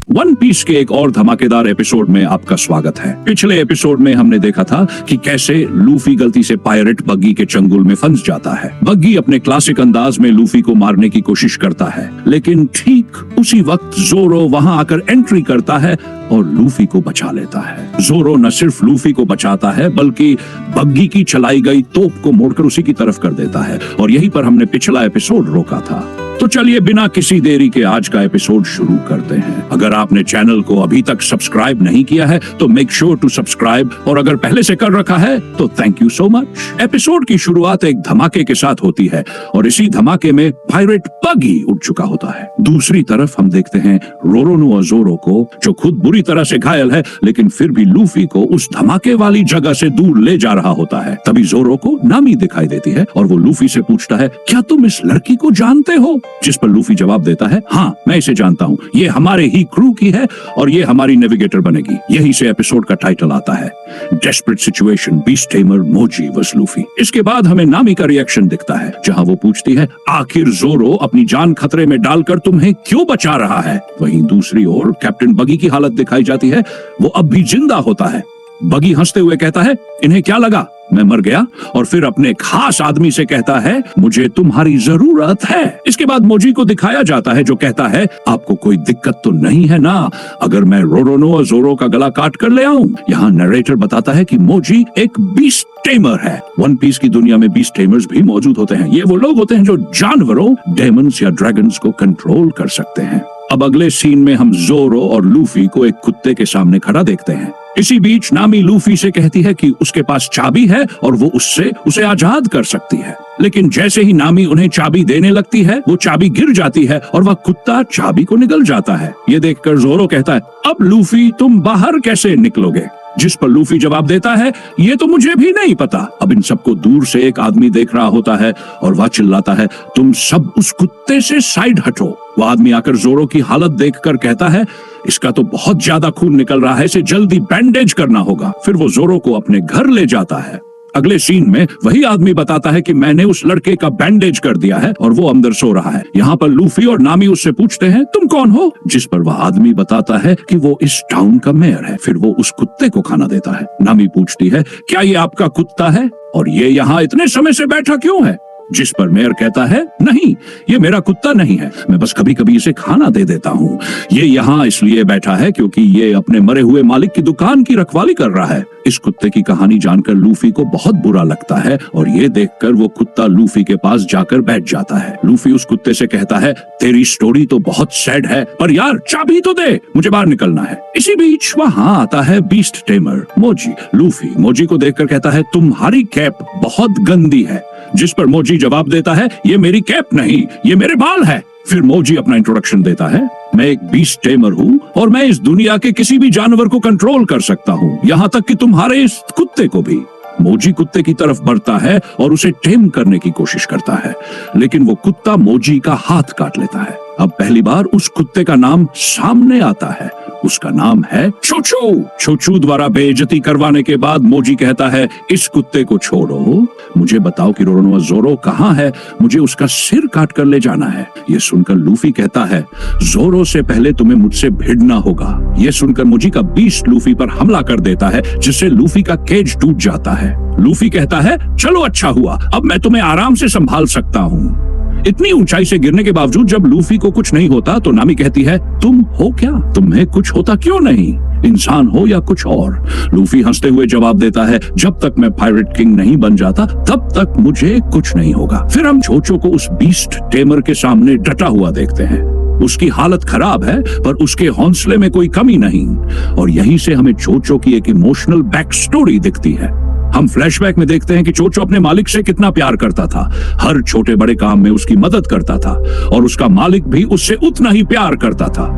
One piece के एक और धमाकेदार एपिसोड में आपका स्वागत है। पिछले एपिसोड में हमने देखा था कि कैसे लूफी गलती से पायरेट बग्गी के चंगुल में फंस जाता है। बग्गी अपने क्लासिक अंदाज में लूफी को मारने की कोशिश करता है, लेकिन ठीक उसी वक्त जोरो वहां आकर एंट्री करता है और लूफी को बचा लेता है। जोरो न सिर्फ लूफी को बचाता है बल्कि बग्गी की चलाई गई तोप को मोड़कर उसी की तरफ कर देता है, और यहीं पर हमने पिछला एपिसोड रोका था। तो चलिए बिना किसी देरी के आज का एपिसोड शुरू करते हैं। अगर आपने चैनल को अभी तक सब्सक्राइब नहीं किया है तो मेक श्योर टू सब्सक्राइब, और अगर पहले से कर रखा है तो thank you so much. Episode की शुरुआत एक धमाके के साथ होती है और इसी धमाके में पायरेट बग्गी उठ चुका होता है। दूसरी तरफ हम देखते हैं रोरोनो और जोरो को, जो खुद बुरी तरह से घायल है लेकिन फिर भी लूफी को उस धमाके वाली जगह से दूर ले जा रहा होता है। तभी जोरो को नामी दिखाई देती है और वो लूफी से पूछता है, क्या तुम इस लड़की को जानते हो? जिस पर लूफी जवाब देता है, हाँ मैं इसे जानता हूँ, ये हमारे ही क्रू की है और ये हमारी नेविगेटर बनेगी। यहीं से एपिसोड का टाइटल आता है, डेस्परेट सिचुएशन बीस्ट टेमर मोजी वर्सेस लूफी। इसके बाद हमें नामी का रिएक्शन दिखता है, जहाँ वो पूछती है, आखिर जोरो अपनी जान खतरे में डालकर तुम्हें क्यों बचा रहा है? वहीं दूसरी ओर कैप्टन बग्गी की हालत दिखाई जाती है, वो अब भी जिंदा होता है। बग्गी हंसते हुए कहता है, इन्हें क्या लगा मैं मर गया? और फिर अपने खास आदमी से कहता है, मुझे तुम्हारी जरूरत है। इसके बाद मोजी को दिखाया जाता है, जो कहता है, आपको कोई दिक्कत तो नहीं है ना अगर मैं रोरोनो और जोरो का गला काट कर ले आऊं? यहाँ नरेटर बताता है कि मोजी एक बीस्ट टेमर है। वन पीस की दुनिया में बीस्ट टेमर्स भी मौजूद होते हैं। ये वो लोग होते हैं जो जानवरों, डेमन्स या ड्रैगन्स को कंट्रोल कर सकते हैं। अब अगले सीन में हम जोरो और लूफी को एक कुत्ते के सामने खड़ा देखते हैं। इसी बीच नामी लूफी से कहती है कि उसके पास चाबी है और वो उससे उसे आजाद कर सकती है, लेकिन जैसे ही नामी उन्हें चाबी देने लगती है, वो चाबी गिर जाती है और वह कुत्ता चाबी को निगल जाता है। ये देखकर जोरो कहता है, अब लूफी तुम बाहर कैसे निकलोगे? जिस पर लूफी जवाब देता है, ये तो मुझे भी नहीं पता। अब इन सबको दूर से एक आदमी देख रहा होता है और वह चिल्लाता है, तुम सब उस कुत्ते से साइड हटो। वह आदमी आकर जोरो की हालत देखकर कहता है, इसका तो बहुत ज्यादा खून निकल रहा है, इसे जल्दी बैंडेज करना होगा। फिर वो जोरो को अपने घर ले जाता है। अगले सीन में वही आदमी बताता है कि मैंने उस लड़के का बैंडेज कर दिया है और वो अंदर सो रहा है। यहाँ पर लूफी और नामी उससे पूछते हैं, तुम कौन हो? जिस पर वह आदमी बताता है कि वो इस टाउन का मेयर है। फिर वो उस कुत्ते को खाना देता है। नामी पूछती है, क्या ये आपका कुत्ता है और ये यहाँ इतने समय से बैठा क्यों है? जिस पर मेयर कहता है, नहीं ये मेरा कुत्ता नहीं है, मैं बस कभी कभी इसे खाना दे देता हूँ। ये यहाँ इसलिए बैठा है क्योंकि ये अपने मरे हुए मालिक की दुकान की रखवाली कर रहा है। इस कुत्ते की कहानी जानकर लूफी को बहुत बुरा लगता है और ये देखकर वो कुत्ता लूफी के पास जाकर बैठ जाता है। लूफी उस कुत्ते से कहता है, तेरी स्टोरी तो बहुत सैड है, पर यार चाबी तो दे, मुझे बाहर निकलना है। इसी बीच वहां आता है बीस्ट टेमर मोजी। लूफी मोजी को देखकर कहता है, तुम्हारी कैप बहुत गंदी है। जिस पर मोजी जवाब देता है, ये मेरी कैप नहीं, ये मेरे बाल है। फिर मोजी अपना इंट्रोडक्शन देता है, मैं एक बीस्ट टेमर हूँ और मैं इस दुनिया के किसी भी जानवर को कंट्रोल कर सकता हूँ, यहाँ तक कि तुम्हारे इस कुत्ते को भी। मोजी कुत्ते की तरफ बढ़ता है और उसे टेम करने की कोशिश करता है, लेकिन वो कुत्ता मोजी का हाथ काट लेता है। अब पहली बार उस कुत्ते का नाम सामने आता है, उसका नाम है चोचो। चोचो द्वारा बेइज्जती करवाने के बाद मोजी कहता है, इस कुत्ते को छोड़ो, मुझे बताओ कि रोरोनो जोरो कहाँ है, मुझे उसका सिर काट कर ले जाना है। ये सुनकर लूफी कहता है, जोरो से पहले तुम्हें मुझसे भिड़ना होगा। ये सुनकर मोजी का बीस्ट लूफी पर हमला कर देता है, जिससे लूफी का केज टूट जाता है। लूफी कहता है, चलो अच्छा हुआ, अब मैं तुम्हें आराम से संभाल सकता हूँ। इतनी ऊंचाई से गिरने के बावजूद जब लूफी को कुछ नहीं होता तो नामी कहती है, तुम हो क्या? तुम्हें कुछ होता क्यों नहीं? इंसान हो या कुछ और? लूफी हंसते हुए जवाब देता है, जब तक मैं पायरेट किंग नहीं बन जाता तब तक मुझे कुछ नहीं होगा। फिर हम चोचो को उस बीस्ट टेमर के सामने डटा हुआ देखते हैं। उसकी हालत खराब है पर उसके हौसले में कोई कमी नहीं, और यहीं से हमें चोचो की एक इमोशनल बैक स्टोरी दिखती है। हम फ्लैशबैक में देखते हैं कि चोचो अपने मालिक से कितना प्यार करता था, हर छोटे बड़े काम में उसकी मदद करता था और उसका मालिक भी उससे उतना ही प्यार करता था।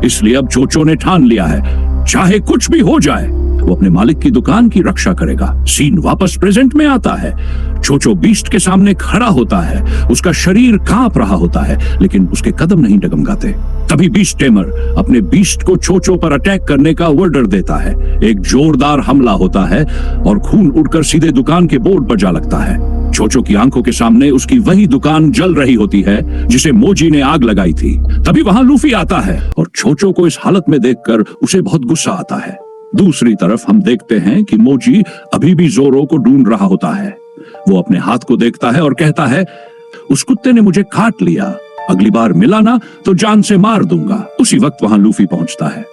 इसलिए अब चोचो ने ठान लिया है, चाहे कुछ भी हो जाए वो अपने मालिक की दुकान की रक्षा करेगा। सीन वापस प्रेजेंट में आता है। चोचो बीस्ट के सामने खड़ा होता है, उसका शरीर कांप रहा होता है लेकिन उसके कदम नहीं डगमगाते। तभी बीस्ट टेमर अपने बीस्ट को चोचो पर अटैक करने का ऑर्डर देता है। एक जोरदार हमला होता है और खून उड़कर सीधे दुकान के बोर्ड पर जा लगता है। चोचो की आंखों के सामने उसकी वही दुकान जल रही होती है जिसे मोजी ने आग लगाई थी। तभी वहां लूफी आता है और चोचो को इस हालत में देखकर उसे बहुत गुस्सा आता है। दूसरी तरफ हम देखते हैं कि मोजी अभी भी जोरो को ढूंढ रहा होता है। वो अपने हाथ को देखता है और कहता है, उस कुत्ते ने मुझे काट लिया, अगली बार मिला ना तो जान से मार दूंगा। उसी वक्त वहां लूफी पहुंचता है।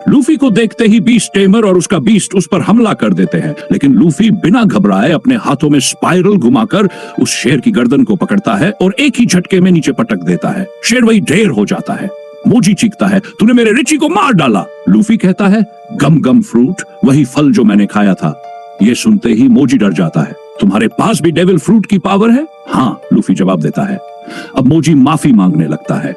लूफी को देखते ही बीस्ट टेमर और उसका बीस्ट उस पर हमला कर देते हैं, लेकिन लूफी बिना घबराए अपने हाथों में स्पाइरल घुमाकर उस शेर की गर्दन को पकड़ता है और एक ही झटके में नीचे पटक देता है। शेर वही ढेर हो जाता है। मोजी चीखता है, तूने मेरे रिची को मार डाला। लूफी कहता है, गम गम फ्रूट, वही फल जो मैंने खाया था। ये सुनते ही मोजी डर जाता है। तुम्हारे पास भी डेविल फ्रूट की पावर है? हाँ, लूफी जवाब देता है। अब मोजी माफी मांगने लगता है।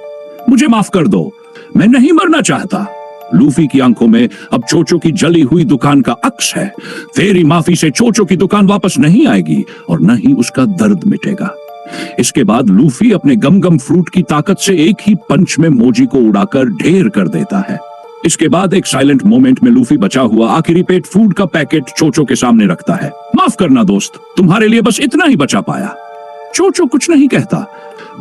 मुझे माफ कर दो, मैं नहीं मरना चाहता। लूफी की आंखों में अब चोचो की जली हुई दुकान का अक्स है। तेरी माफी से चोचो की दुकान वापस नहीं आएगी और न ही उसका दर्द मिटेगा। इसके बाद लूफी अपने गम गम फ्रूट की ताकत से एक ही पंच में मोजी को उड़ाकर ढेर कर देता है। इसके बाद एक साइलेंट मोमेंट में लूफी बचा हुआ आखिरी पेट फूड का पैकेट चोचो के सामने रखता है। माफ करना दोस्त, तुम्हारे लिए बस इतना ही बचा पाया। चोचो कुछ नहीं कहता,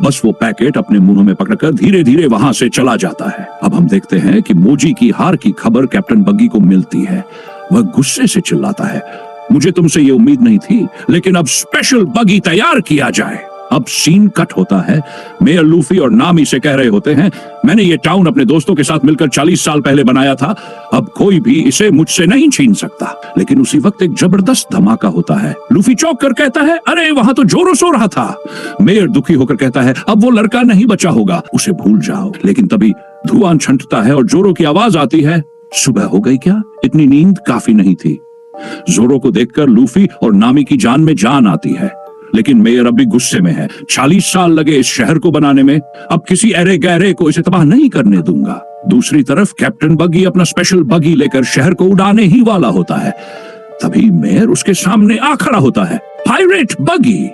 बस वो पैकेट अपने मुंह में पकड़कर धीरे धीरे वहां से चला जाता है। अब हम देखते हैं कि मोजी की हार की खबर कैप्टन बग्गी को मिलती है। वह गुस्से से चिल्लाता है, मुझे तुमसे ये उम्मीद नहीं थी, लेकिन अब स्पेशल बग्गी तैयार किया जाए। अब सीन कट होता है। मेयर लूफी और नामी से कह रहे होते हैं, मैंने ये टाउन अपने दोस्तों के साथ मिलकर 40 साल पहले बनाया था, अब कोई भी इसे मुझसे नहीं छीन सकता। लेकिन उसी वक्त एक जबरदस्त धमाका होता है। लूफी चौंक कर कहता है, अरे वहां तो जोरो सो रहा था। मेयर दुखी होकर कहता है, अब वो लड़का नहीं बचा होगा, उसे भूल जाओ। लेकिन तभी धुआं छंटता है और जोरो की आवाज आती है, सुबह हो गई क्या? इतनी नींद काफी नहीं थी। जोरो को देखकर लूफी और नामी की जान में जान आती है, लेकिन मेयर अब भी गुस्से में है। 40 साल लगे इस शहर को बनाने में, अब किसी अरे गहरे को इसे तबाह नहीं करने दूंगा। दूसरी तरफ कैप्टन बग्गी अपना स्पेशल बग्गी लेकर शहर को उड़ाने ही वाला होता है। तभी मेयर उसके सामने आ खड़ा होता है। पायरेट बग्गी,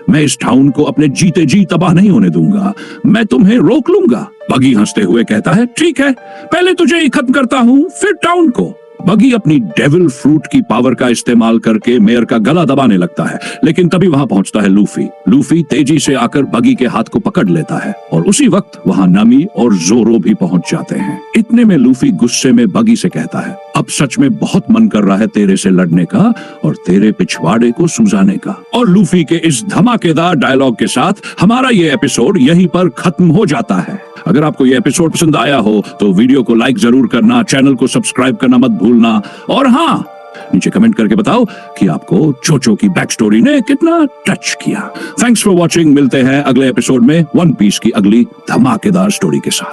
मैं इस टाउन को अपने जीते जी तबाह नहीं होने दूंगा, मैं तुम्हें रोक लूंगा। बग्गी हंसते हुए कहता है, ठीक है, पहले तुझे ही खत्म करता हूं, फिर टाउन को। बग्गी अपनी डेविल फ्रूट की पावर का इस्तेमाल करके मेयर का गला दबाने लगता है, लेकिन तभी वहां पहुंचता है लूफी। लूफी तेजी से आकर बग्गी के हाथ को पकड़ लेता है और उसी वक्त वहां नामी और जोरो भी पहुंच जाते हैं। इतने में लूफी गुस्से में बग्गी से कहता है, अब सच में बहुत मन कर रहा है तेरे से लड़ने का और तेरे पिछवाड़े को सुझाने का। और लूफी के इस धमाकेदार डायलॉग के साथ हमारा ये एपिसोड यहीं पर खत्म हो जाता है। अगर आपको ये एपिसोड पसंद आया हो तो वीडियो को लाइक जरूर करना, चैनल को सब्सक्राइब करना मत भूलना और हाँ, नीचे कमेंट करके बताओ कि आपको चोचो की बैक स्टोरी ने कितना टच किया। Thanks for watching. मिलते हैं अगले एपिसोड में वन पीस की अगली धमाकेदार स्टोरी के साथ।